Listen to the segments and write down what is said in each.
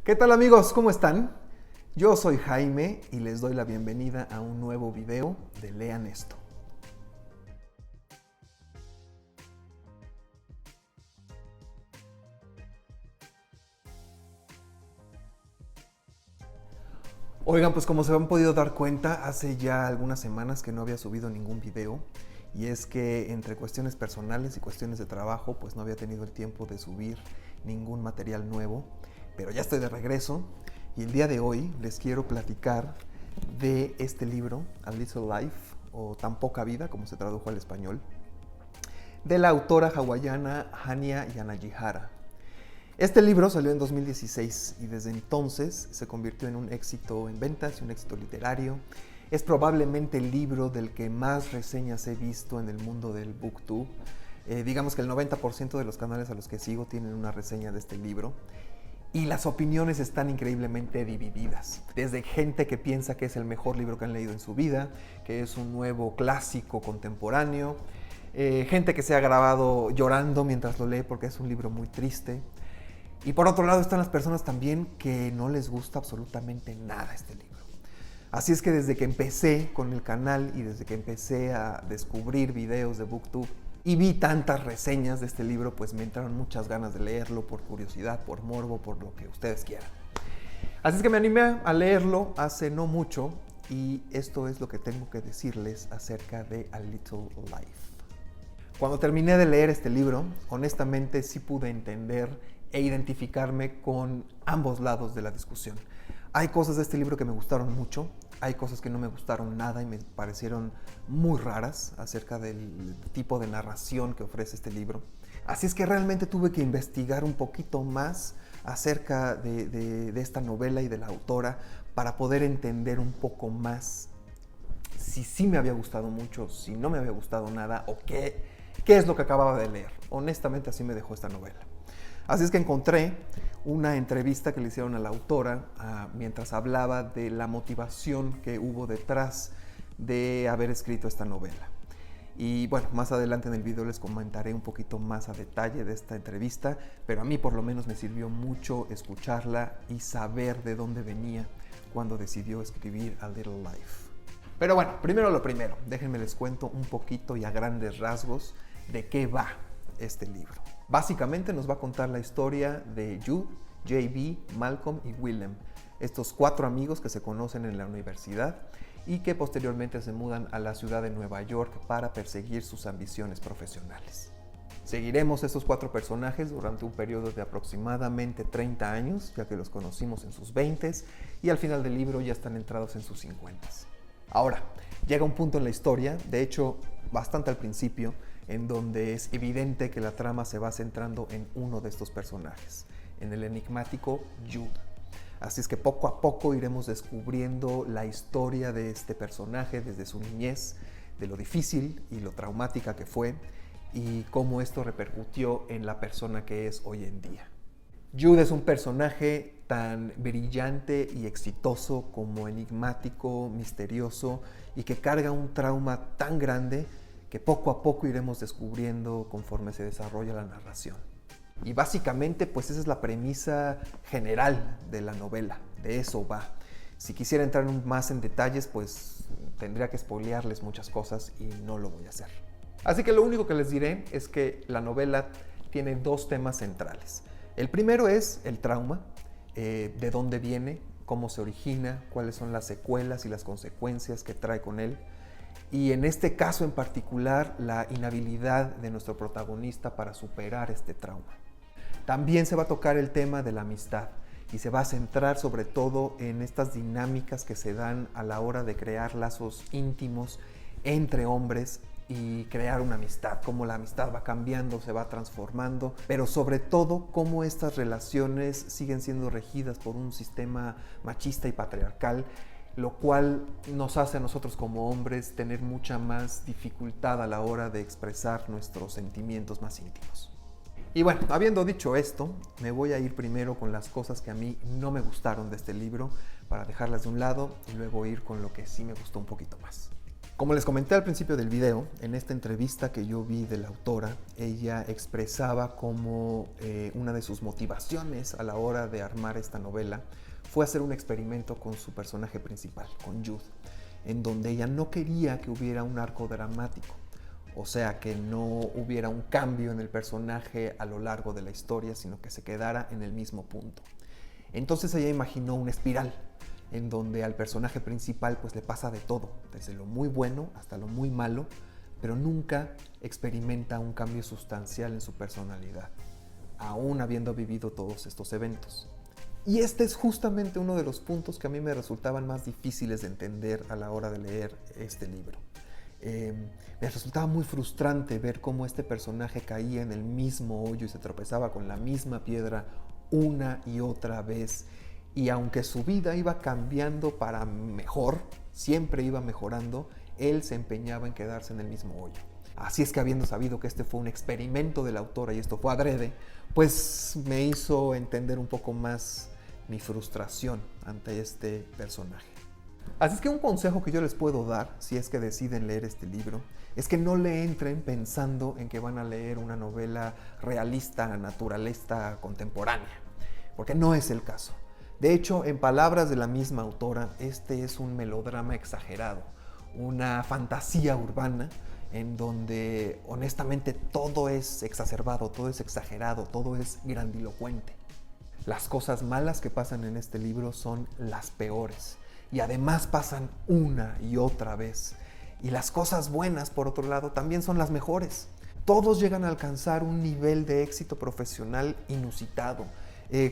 ¿Qué tal amigos? ¿Cómo están? Yo soy Jaime y les doy la bienvenida a un nuevo video de Lean Esto. Oigan, pues como se han podido dar cuenta, hace ya algunas semanas que no había subido ningún video. Y es que entre cuestiones personales y cuestiones de trabajo, pues no había tenido el tiempo de subir ningún material nuevo. Pero ya estoy de regreso y el día de hoy les quiero platicar de este libro, A Little Life, o Tan Poca Vida, como se tradujo al español, de la autora hawaiana Hania Yanagihara. Este libro salió en 2016 y desde entonces se convirtió en un éxito en ventas y un éxito literario. Es probablemente el libro del que más reseñas he visto en el mundo del booktube. Digamos que el 90% de los canales a los que sigo tienen una reseña de este libro. Y las opiniones están increíblemente divididas. Desde gente que piensa que es el mejor libro que han leído en su vida, que es un nuevo clásico contemporáneo. Gente que se ha grabado llorando mientras lo lee porque es un libro muy triste. Y por otro lado están las personas también que no les gusta absolutamente nada este libro. Así es que desde que empecé con el canal y desde que empecé a descubrir videos de booktube y vi tantas reseñas de este libro, pues me entraron muchas ganas de leerlo por curiosidad, por morbo, por lo que ustedes quieran. Así es que me animé a leerlo hace no mucho y esto es lo que tengo que decirles acerca de A Little Life. Cuando terminé de leer este libro, honestamente sí pude entender e identificarme con ambos lados de la discusión. Hay cosas de este libro que me gustaron mucho, hay cosas que no me gustaron nada y me parecieron muy raras acerca del tipo de narración que ofrece este libro. Así es que realmente tuve que investigar un poquito más acerca de esta novela y de la autora para poder entender un poco más si sí me había gustado mucho, si no me había gustado nada o qué es lo que acababa de leer. Honestamente así me dejó esta novela. Así es que encontré una entrevista que le hicieron a la autora mientras hablaba de la motivación que hubo detrás de haber escrito esta novela. Y bueno, más adelante en el video les comentaré un poquito más a detalle de esta entrevista, pero a mí por lo menos me sirvió mucho escucharla y saber de dónde venía cuando decidió escribir A Little Life. Pero bueno, primero lo primero, déjenme les cuento un poquito y a grandes rasgos de qué va este libro. Básicamente nos va a contar la historia de Jude, JB, Malcolm y Willem, estos 4 amigos que se conocen en la universidad y que posteriormente se mudan a la ciudad de Nueva York para perseguir sus ambiciones profesionales. Seguiremos estos 4 personajes durante un periodo de aproximadamente 30 años, ya que los conocimos en sus 20s y al final del libro ya están entrados en sus 50s. Ahora, llega un punto en la historia, de hecho bastante al principio, en donde es evidente que la trama se va centrando en uno de estos personajes, en el enigmático Jude. Así es que poco a poco iremos descubriendo la historia de este personaje desde su niñez, de lo difícil y lo traumática que fue y cómo esto repercutió en la persona que es hoy en día. Jude es un personaje tan brillante y exitoso como enigmático, misterioso y que carga un trauma tan grande que poco a poco iremos descubriendo conforme se desarrolla la narración. Y básicamente pues esa es la premisa general de la novela, de eso va. Si quisiera entrar más en detalles pues tendría que spoilearles muchas cosas y no lo voy a hacer. Así que lo único que les diré es que la novela tiene 2 temas centrales. El primero es el trauma, de dónde viene, cómo se origina, cuáles son las secuelas y las consecuencias que trae con él. Y en este caso en particular, la inhabilidad de nuestro protagonista para superar este trauma. También se va a tocar el tema de la amistad y se va a centrar sobre todo en estas dinámicas que se dan a la hora de crear lazos íntimos entre hombres y crear una amistad, cómo la amistad va cambiando, se va transformando, pero sobre todo cómo estas relaciones siguen siendo regidas por un sistema machista y patriarcal, lo cual nos hace a nosotros como hombres tener mucha más dificultad a la hora de expresar nuestros sentimientos más íntimos. Y bueno, habiendo dicho esto, me voy a ir primero con las cosas que a mí no me gustaron de este libro para dejarlas de un lado y luego ir con lo que sí me gustó un poquito más. Como les comenté al principio del video, en esta entrevista que yo vi de la autora, ella expresaba como una de sus motivaciones a la hora de armar esta novela fue hacer un experimento con su personaje principal, con Jude, en donde ella no quería que hubiera un arco dramático, o sea, que no hubiera un cambio en el personaje a lo largo de la historia, sino que se quedara en el mismo punto. Entonces ella imaginó una espiral, en donde al personaje principal pues le pasa de todo, desde lo muy bueno hasta lo muy malo, pero nunca experimenta un cambio sustancial en su personalidad, aún habiendo vivido todos estos eventos. Y este es justamente uno de los puntos que a mí me resultaban más difíciles de entender a la hora de leer este libro. Me resultaba muy frustrante ver cómo este personaje caía en el mismo hoyo y se tropezaba con la misma piedra una y otra vez. Y aunque su vida iba cambiando para mejor, siempre iba mejorando, él se empeñaba en quedarse en el mismo hoyo. Así es que, habiendo sabido que este fue un experimento de la autora y esto fue adrede, pues me hizo entender un poco más mi frustración ante este personaje. Así es que un consejo que yo les puedo dar, si es que deciden leer este libro, es que no le entren pensando en que van a leer una novela realista, naturalista, contemporánea, porque no es el caso. De hecho, en palabras de la misma autora, este es un melodrama exagerado, una fantasía urbana en donde honestamente todo es exacerbado, todo es exagerado, todo es grandilocuente. Las cosas malas que pasan en este libro son las peores y además pasan una y otra vez. Y las cosas buenas, por otro lado, también son las mejores. Todos llegan a alcanzar un nivel de éxito profesional inusitado.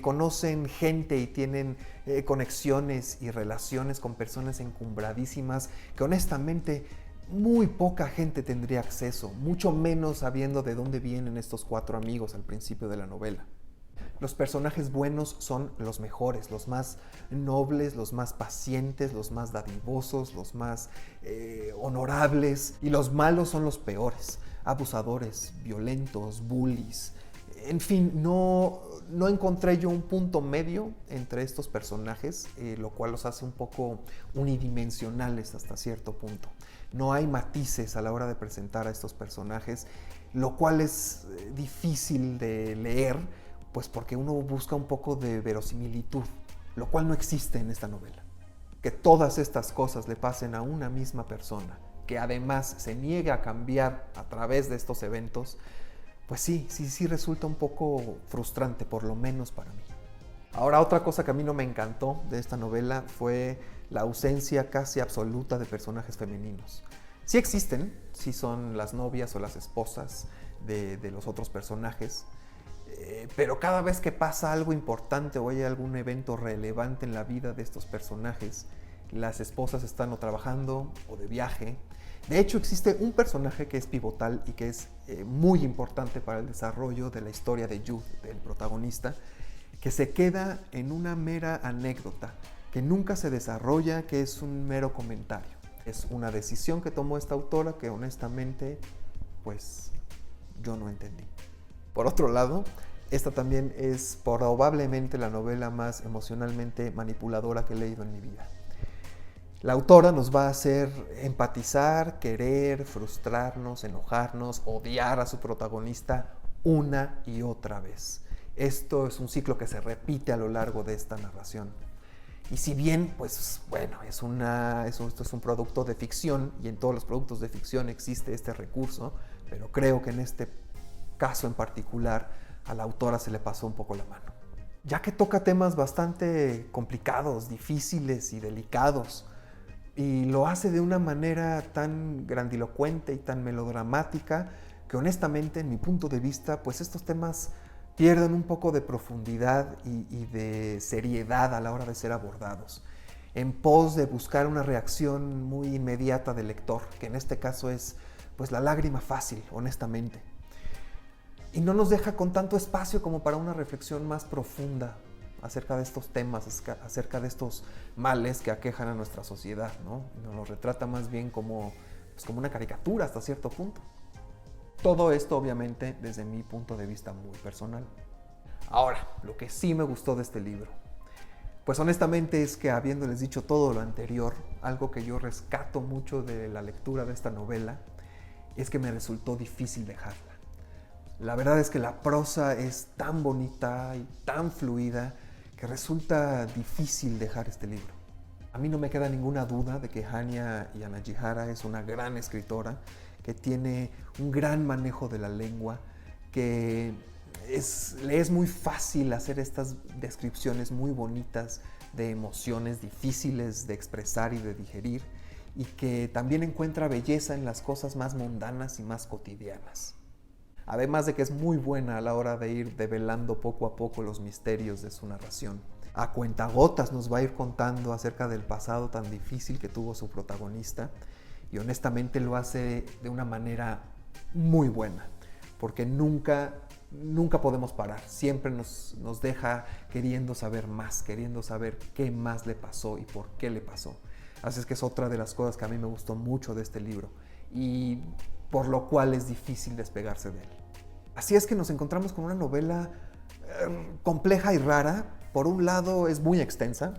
Conocen gente y tienen conexiones y relaciones con personas encumbradísimas que honestamente muy poca gente tendría acceso, mucho menos sabiendo de dónde vienen estos 4 amigos al principio de la novela. Los personajes buenos son los mejores, los más nobles, los más pacientes, los más dadivosos, los más honorables, y los malos son los peores, abusadores, violentos, bullies. En fin, no encontré yo un punto medio entre estos personajes, lo cual los hace un poco unidimensionales hasta cierto punto. No hay matices a la hora de presentar a estos personajes, lo cual es difícil de leer, pues porque uno busca un poco de verosimilitud, lo cual no existe en esta novela. Que todas estas cosas le pasen a una misma persona, que además se niega a cambiar a través de estos eventos, pues sí resulta un poco frustrante, por lo menos para mí. Ahora, otra cosa que a mí no me encantó de esta novela fue la ausencia casi absoluta de personajes femeninos. Sí existen, sí son las novias o las esposas de los otros personajes, pero cada vez que pasa algo importante o hay algún evento relevante en la vida de estos personajes, las esposas están o trabajando o de viaje. De hecho, existe un personaje que es pivotal y que es muy importante para el desarrollo de la historia de Jude, del protagonista, que se queda en una mera anécdota, que nunca se desarrolla, que es un mero comentario. Es una decisión que tomó esta autora que honestamente, pues, yo no entendí. Por otro lado, esta también es probablemente la novela más emocionalmente manipuladora que he leído en mi vida. La autora nos va a hacer empatizar, querer, frustrarnos, enojarnos, odiar a su protagonista una y otra vez. Esto es un ciclo que se repite a lo largo de esta narración. Y si bien, pues bueno, esto es un producto de ficción y en todos los productos de ficción existe este recurso, pero creo que en este caso en particular a la autora se le pasó un poco la mano. Ya que toca temas bastante complicados, difíciles y delicados, y lo hace de una manera tan grandilocuente y tan melodramática que honestamente, en mi punto de vista, pues estos temas pierden un poco de profundidad y de seriedad a la hora de ser abordados, en pos de buscar una reacción muy inmediata del lector, que en este caso es pues la lágrima fácil, honestamente. Y no nos deja con tanto espacio como para una reflexión más profunda acerca de estos temas, acerca de estos males que aquejan a nuestra sociedad, ¿no? Nos lo retrata más bien como una caricatura hasta cierto punto. Todo esto, obviamente, desde mi punto de vista muy personal. Ahora, lo que sí me gustó de este libro. Pues honestamente es que habiéndoles dicho todo lo anterior, algo que yo rescato mucho de la lectura de esta novela es que me resultó difícil dejarla. La verdad es que la prosa es tan bonita y tan fluida que resulta difícil dejar este libro. A mí no me queda ninguna duda de que Hanya Yanagihara es una gran escritora que tiene un gran manejo de la lengua, que le es muy fácil hacer estas descripciones muy bonitas de emociones difíciles de expresar y de digerir, y que también encuentra belleza en las cosas más mundanas y más cotidianas. Además de que es muy buena a la hora de ir develando poco a poco los misterios de su narración. A cuentagotas nos va a ir contando acerca del pasado tan difícil que tuvo su protagonista, y honestamente lo hace de una manera muy buena, porque nunca podemos parar, siempre nos deja queriendo saber más, queriendo saber qué más le pasó y por qué le pasó. Así es que es otra de las cosas que a mí me gustó mucho de este libro, y por lo cual es difícil despegarse de él. Así es que nos encontramos con una novela compleja y rara. Por un lado es muy extensa.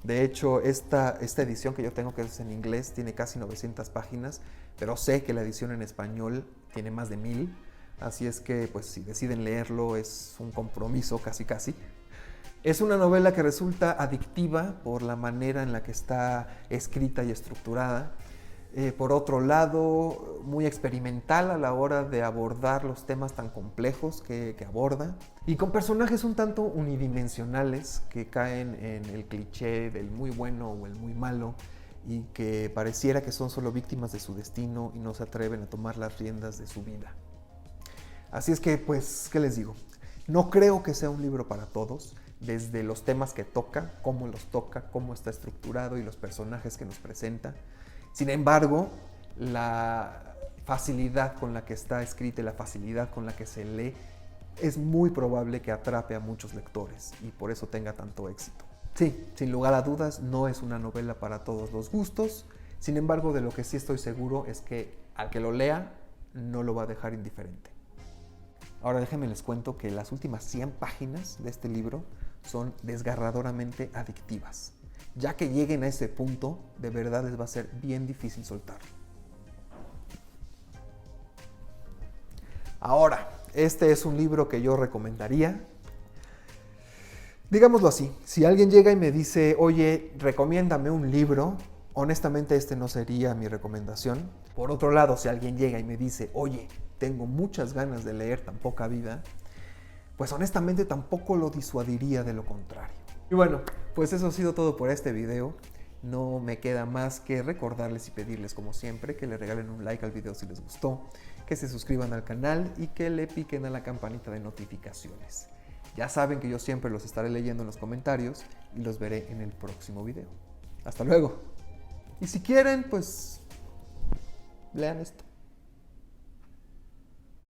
De hecho, esta edición que yo tengo, que es en inglés, tiene casi 900 páginas, pero sé que la edición en español tiene más de 1000. Así es que, pues, si deciden leerlo, es un compromiso casi. Es una novela que resulta adictiva por la manera en la que está escrita y estructurada. Por otro lado, muy experimental a la hora de abordar los temas tan complejos que aborda, y con personajes un tanto unidimensionales que caen en el cliché del muy bueno o el muy malo, y que pareciera que son solo víctimas de su destino y no se atreven a tomar las riendas de su vida. Así es que, pues, ¿qué les digo? No creo que sea un libro para todos, desde los temas que toca, cómo los toca, cómo está estructurado y los personajes que nos presenta. Sin embargo, la facilidad con la que está escrita y la facilidad con la que se lee es muy probable que atrape a muchos lectores y por eso tenga tanto éxito. Sí, sin lugar a dudas, no es una novela para todos los gustos. Sin embargo, de lo que sí estoy seguro es que al que lo lea no lo va a dejar indiferente. Ahora déjenme les cuento que las últimas 100 páginas de este libro son desgarradoramente adictivas. Ya que lleguen a ese punto, de verdad les va a ser bien difícil soltar. Ahora, este es un libro que yo recomendaría. Digámoslo así, si alguien llega y me dice, oye, recomiéndame un libro, honestamente este no sería mi recomendación. Por otro lado, si alguien llega y me dice, oye, tengo muchas ganas de leer tan poca vida, pues honestamente tampoco lo disuadiría de lo contrario. Y bueno, pues eso ha sido todo por este video. No me queda más que recordarles y pedirles, como siempre, que le regalen un like al video si les gustó, que se suscriban al canal y que le piquen a la campanita de notificaciones. Ya saben que yo siempre los estaré leyendo en los comentarios y los veré en el próximo video. Hasta luego. Y si quieren, pues lean esto.